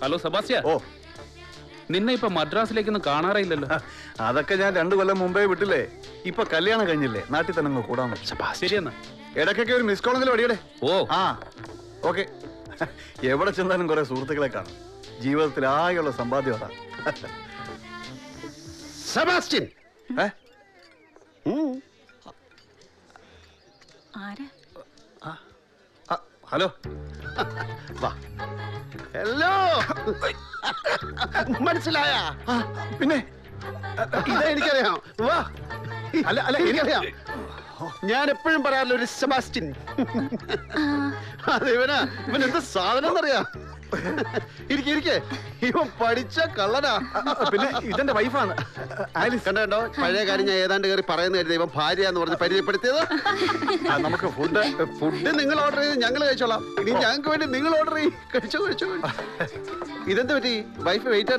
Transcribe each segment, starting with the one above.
Hello സെബാസ്റ്റ്യ. ഓ, നിന്നെ ഇപ്പൊ മദ്രാസിലേക്കൊന്നും കാണാറില്ലല്ലോ. അതൊക്കെ ഞാൻ 2 കൊല്ലം മുമ്പേ വിട്ടില്ലേ. ഇപ്പൊ കല്യാണം കഴിഞ്ഞില്ലേ, നാട്ടിൽ തന്നെ അങ്ങ് കൂടാൻ. ശരിയെന്നാ. ഇടയ്ക്കൊക്കെ ഒരു മിസ് കോളെങ്കിലും അടിയടെ. ഓ ആ ഓക്കെ. എവിടെ ചെന്നാലും കുറെ സുഹൃത്തുക്കളെ കാണും. ജീവിതത്തിൽ ആകെയുള്ള സമ്പാദ്യം അതാ. സെബാസ്റ്റ്യൻ. ഹലോ. ഹലോ, മനസ്സിലായ? പിന്നെ ഇതാ എനിക്കറിയാം. വാ. അല്ല അല്ല എനിക്കറിയാം. ഞാൻ എപ്പോഴും പറയാറില്ല ഒരു സെബാസ്റ്റ്യൻ. അതെ, ഇവൻ എന്ത് സാധനം എന്നറിയാം. ഇരിക്കെ, ഇവൻ പഠിച്ച കള്ളനാ. പിന്നെ ഇതെന്റെ വൈഫാണ് ആലിസ്. കണ്ടോ, പഴയ കാര്യം ഞാൻ ഏതാണ്ട് കയറി പറയുന്ന കരുതി ഇവൻ ഭാര്യ എന്ന് പറഞ്ഞ് പരിചയപ്പെടുത്തിയത്. നമുക്ക് ഫുഡ് നിങ്ങൾ ഓർഡർ ചെയ്ത് ഞങ്ങൾ കഴിച്ചോളാം. ഇനി ഞങ്ങൾക്ക് വേണ്ടി നിങ്ങൾ ഓർഡർ ചെയ്യും. കഴിച്ചോ. ഇതെന്ത് പറ്റി? Wife wait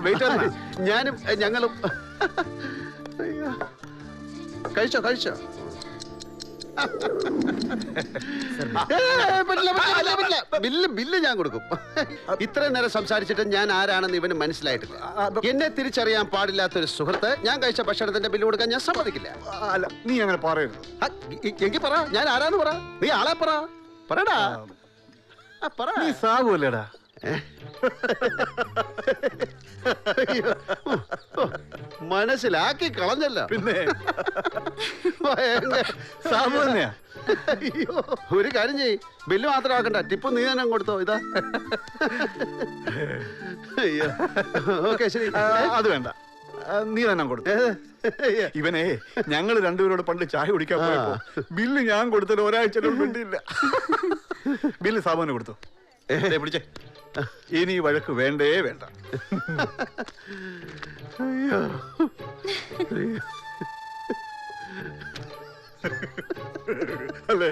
wait. ഞാനും ഞങ്ങളും. കഴിച്ചോ. ബില്ല് ഞാൻ കൊടുക്കും. ഇത്രയും നേരം സംസാരിച്ചിട്ട് ഞാൻ ആരാണെന്ന് ഇവന് മനസ്സിലായിട്ടില്ല. എന്നെ തിരിച്ചറിയാൻ പാടില്ലാത്തൊരു സുഹൃത്ത് ഞാൻ കഴിച്ച ഭക്ഷണത്തിന്റെ ബില്ല് കൊടുക്കാൻ ഞാൻ സമ്മതിക്കില്ല. അല്ല, നീ അങ്ങനെ പറയരുത്. എങ്കിൽ പറ, ഞാൻ ആരാന്ന് പറ. നീ ആളെ പറടാ. നീ സാബുല്ലേടാ? മനസ്സിലാക്കി കളഞ്ഞല്ലോ. പിന്നെ സാബു തന്നെയാ. അയ്യോ, ഒരു കാര്യം ചെയ്യ്, ബില്ല് മാത്രം ആക്കണ്ട, ടിപ്പ് നീ തന്നെ കൊടുത്തോ. ഇതാ. അയ്യോ, ഓക്കെ, ശരി. അത് വേണ്ട, നീ തന്നെ കൊടുത്തു. ഇവനെ ഞങ്ങൾ രണ്ടുപേരോട് പണ്ട് ചായ കുടിക്കാൻ പോയപ്പോ ബില്ല് ഞാൻ കൊടുത്തത് ഒരാഴ്ച മിണ്ടിയില്ല. ബില്ല് സാബുവിന് കൊടുത്തു. പിടിച്ചേ. ഇനി വഴക്ക് വേണ്ടേ വേണ്ട. അയ്യോ, അല്ലേ?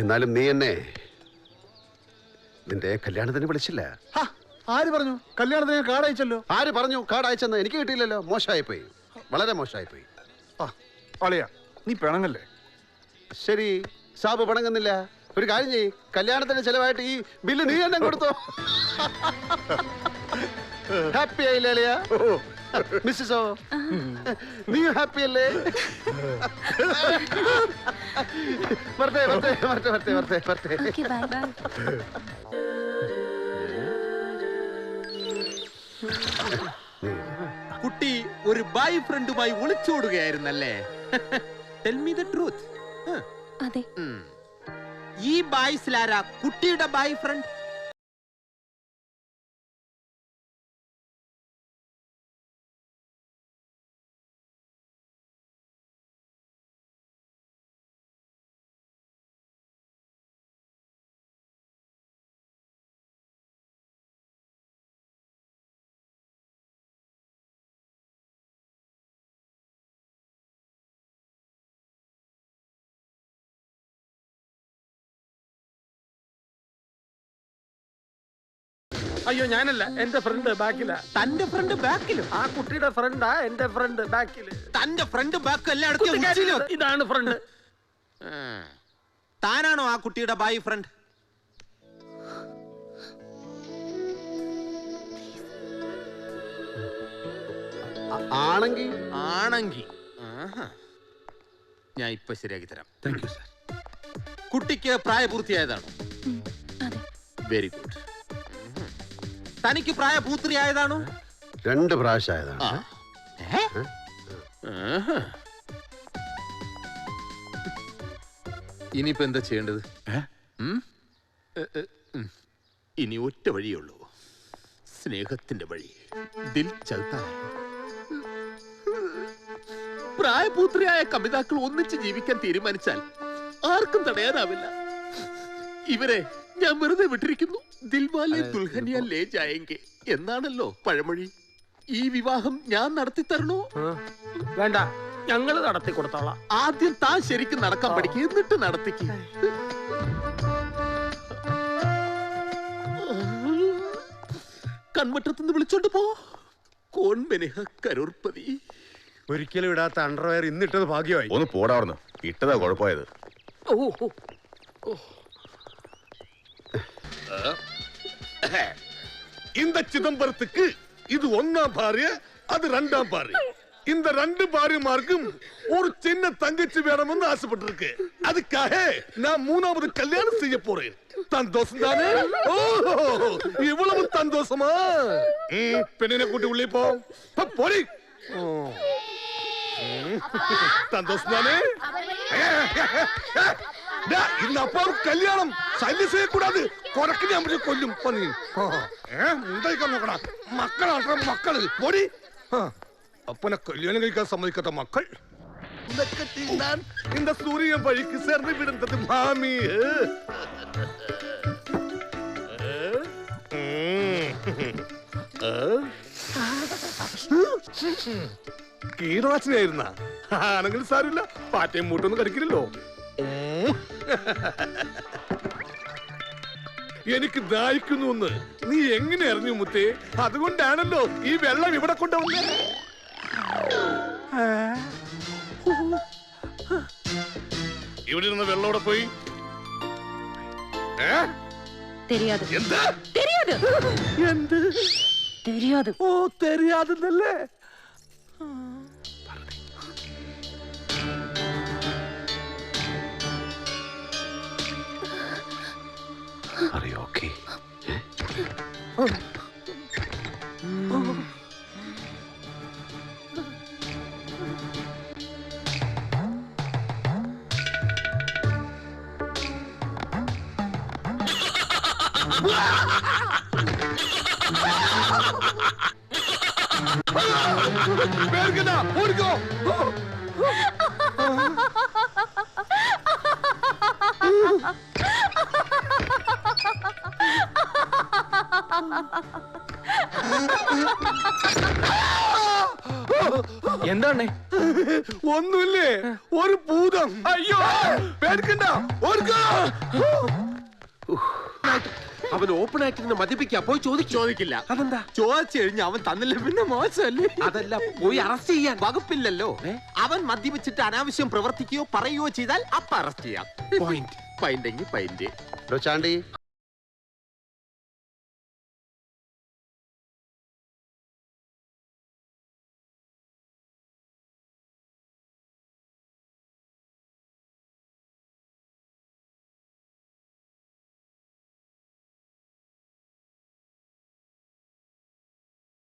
എന്നാലും നീ എന്നെ നിന്റെ കല്യാണത്തിന് വിളിച്ചില്ല. ആര് പറഞ്ഞു? കല്യാണത്തിന് കാർഡ് അയച്ചല്ലോ. ആര് പറഞ്ഞു കാർഡ് അയച്ചെന്ന്? എനിക്ക് കിട്ടിയില്ലല്ലോ. മോശമായിപ്പോയി, വളരെ മോശമായിപ്പോയി. അളിയാ, നീ പിണങ്ങല്ലേ? ശരി, സാബ് പിണങ്ങുന്നില്ല. ഒരു കാര്യം ചെയ്യ്, കല്യാണത്തിന് ചെലവായിട്ട് ഈ ബില്ല് നീ തന്നെ കൊടുത്തോ. ഹാപ്പി ആയില്ലേ അളിയ? മിസ്സിസോ, നീ ഹാപ്പി അല്ലേ? വരട്ടെ. കുട്ടി ഒരു ബോയ് ഫ്രണ്ടുമായി ഒളിച്ചോടുകയായിരുന്നല്ലേ? Tell me the truth. അതെ. ഈ ബോയ്സിലാരാ കുട്ടിയുടെ ബോയ് ഫ്രണ്ട്? അയ്യോ, ഞാനല്ല, എന്റെ ഫ്രണ്ട് ബാക്കിലാ. തന്റെ ഫ്രണ്ട് ബാക്കിലും? ആ കുട്ടിയുടെ ഫ്രണ്ടാ എന്റെ ഫ്രണ്ട് ബാക്കില്. തന്റെ ഫ്രണ്ട് ബാക്ക് എല്ലായിടത്തും. ഇതാണ് ഫ്രണ്ട്. താനാണോ ആ കുട്ടിയുടെ ബോയ് ഫ്രണ്ട്? ആണെങ്കിൽ ഞാൻ ഇപ്പൊ ശരിയാക്കി തരാം. കുട്ടിക്ക് പ്രായപൂർത്തിയായതാണോ? Very good. തനിക്ക് പ്രായപൂർത്തിയായതാണോ? 2 പ്രാവശ്യം ആയതാണ്. ഇനിയിപ്പോ എന്താ ചെയ്യേണ്ടത്? ഇനി ഒറ്റ വഴിയുള്ളൂ, സ്നേഹത്തിന്റെ വഴി. ദിൽ ചൽത്താ ഹൈ. പ്രായപൂത്രിയായ കമിതാക്കൾ ഒന്നിച്ച് ജീവിക്കാൻ തീരുമാനിച്ചാൽ ആർക്കും തടയാനാവില്ല. ഇവരെ ഞാൻ വെറുതെ വിട്ടിരിക്കുന്നു. ദിൽവാലെ ദുൽഹനിയ ലേ ജായേംഗെ എന്നാണല്ലോ പഴമൊഴി. ഈ വിവാഹം ഞാൻ നടത്തി തരണോ? വേണ്ട, ഞങ്ങൾ നടത്തി കൊടുത്തോളാം. ആദ്യം താൻ ശരിക്കും നടക്കാൻ പഠിക്കുക, എന്നിട്ട് നടത്തിക്ക്. കൺവട്ടത്തുനിന്ന് വിളിച്ചോണ്ട് പോ. കോൺ മെനഹ കരോർപതി. ഒരിക്കലും ഇടാത്ത അണ്ടർവെയർ ഇന്നിട്ടത് ഭാഗ്യമായി. ഒന്ന് പോടാർന്ന്, ഇട്ടതാ കുഴപ്പമായത്. இந்த சிதம்பரத்துக்கு இது 1ஆம் பாரிய, அது 2ஆம் பாரிய. இந்த 2 பாரியமார்க்கும் ஒரு சின்ன தங்கச்சி வேணும்னு ஆசைப்பட்டிருக்கு. அதுக்காக நான் 3வது கல்யாணம் செய்ய போறேன். சந்தோஷம் தானே? ஓ, இவ்வளவு சந்தோஷமா? பெண்ணினை கூட்டி உள்ளே போ. போடி. சந்தோஷம் தானே? இந்த அப்பாவுக்கு கல்யாണം ശല്യം ചെയ്യக்கூடாது. കൊറക്കിനെ നമ്മൾ കൊല്ലും പന്നി. നോക്കടാ, മക്കളാണ് മക്കള്. പൊടി. അപ്പനെ കല്യാണം കഴിക്കാൻ സമ്മതിക്കാത്ത മക്കൾ. ഇതൊക്കെ തിന്നാൻ இந்த சூரியன் வழிக்கு சேர்ந்து விடுந்தது மாமி. കീടനാശിനിയായിരുന്ന ആണെങ്കിലും സാരമില്ല, പാറ്റയും മൂട്ടൊന്നും കടിക്കില്ലല്ലോ. എനിക്ക് ദാഹിക്കുന്നു. നീ എങ്ങനെ അറിഞ്ഞു മുത്തേ? അതുകൊണ്ടാണല്ലോ ഈ വെള്ളം ഇവിടെ കൊണ്ടുവന്നേ. ഇവിടെ ഇരുന്ന വെള്ളോടെ പോയി. தெரியாது എന്താ தெரியாது എന്ത് தெரியாது ഓ தெரியாதுന്നല്ലേ? Are you okay? പേർക്കടാ, ഓടിക്കോ. എന്താണ്? ഒന്നുമില്ലേ, ഒരു ഭൂതം. അയ്യോ, പേടിക്കണ്ട, ഓടിക്കോ. അവൻ ഓപ്പൺ ആയിട്ട് മദ്യപിക്കാ, പോയി ചോദിക്കില്ല. അതെന്താ? ചോദിച്ചു കഴിഞ്ഞാൽ അവൻ തന്നില്ല പിന്നെ മോശമല്ലേ? അതല്ല, പോയി അറസ്റ്റ് ചെയ്യാൻ വകുപ്പില്ലല്ലോ. അവൻ മദ്യപിച്ചിട്ട് അനാവശ്യം പ്രവർത്തിക്കുകയോ പറയുകയോ ചെയ്താൽ അപ്പൊ അറസ്റ്റ് ചെയ്യാം. പോയിന്റ് എങ്കിൽ പോയിന്റ്. ചാണ്ടി